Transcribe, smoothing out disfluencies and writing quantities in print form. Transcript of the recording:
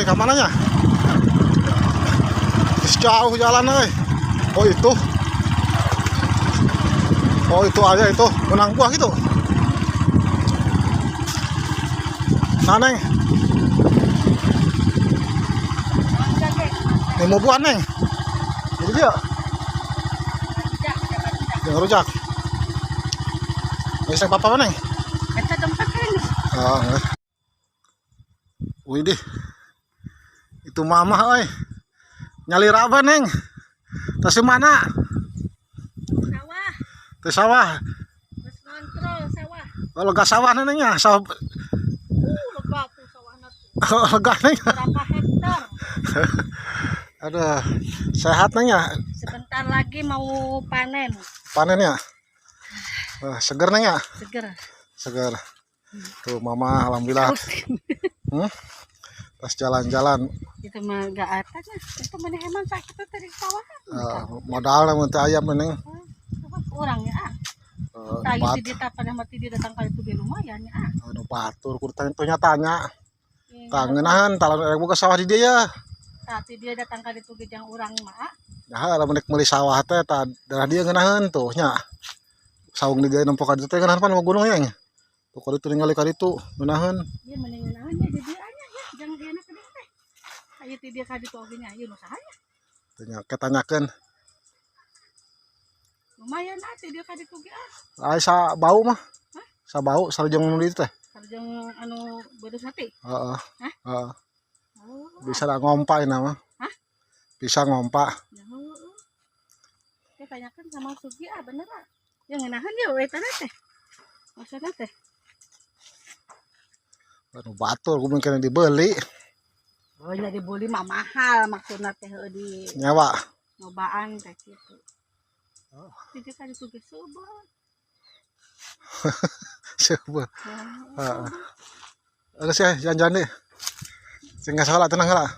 euy, ka mananya? Jauh jalan euy. Oh itu. Oh itu aja itu, benang buah gitu. Nah Neng. Ini mau buah Neng. Jadi dia. Yang rujak. Bisa apa Neng? Kata tempat kan. Oh, enggak. Widih. Itu mama euy. Nyalir apa Neng? Tas mana? Sawah. Teh sawah. Terus ngontrol sawah. Oh, lega sawah nenengnya. Sawah. Lega tuh sawah tuh. Lega Neng. Berapa hektar? Aduh, sehat Neng ya? Sebentar lagi mau panen. Panen ya? Seger Neng ya? Seger. Seger. Tuh mama alhamdulillah. Pas jalan-jalan. Itu mah gak ada ya. Itu mana emang sakit tuh dari sawah. Modal namun teh ayam Neng. Kurang ya. Tadi di tapan yang mati dia datang kali itu lumayan ya. Aduh batur kurtanya tanya. Tangenahan talan buka sawah di dia ya. Tapi dia datang kali itu yang orang mah. Nah, lamun nek meuli sawah teh tah darah dia ngeunaheun tuh nya. Saung digawe nempo ka ditu teh ngeunaheun pan gunung nya. Tuh kali itu ningali ka ditu ngeunaheun. Dia mending ngeunaheun ya jadi anya ya, jangan dia na kedeng teh. Aya ti dia ka ditu oge nya, ieu nu sahaya. Teh nya ketanyakeun. Lumayan atuh dia ka ditu ge Ai sa bau mah. Sa bau sarjeng nu ditu teh. Sarjeng anu beres hati. Heeh. Hah? Heeh. Oh. Bisa da ngompa ini mah. Hah? Bisa ngompa. Ya heueuh. Teh tanyakeun sama Sugi bener ah. Yang ngeunaheun dia we teh teh. Maksudna teh. Anu batur kumaha kena dibeli. Oh nya dibeli mah mahal maksudna teh di Nyawa. nyobaan teh kitu. Oh. Jadi kan itu ge sobat. Coba. Heeh. Ada sih jangan-jangan deh. Sing salah tenang lah.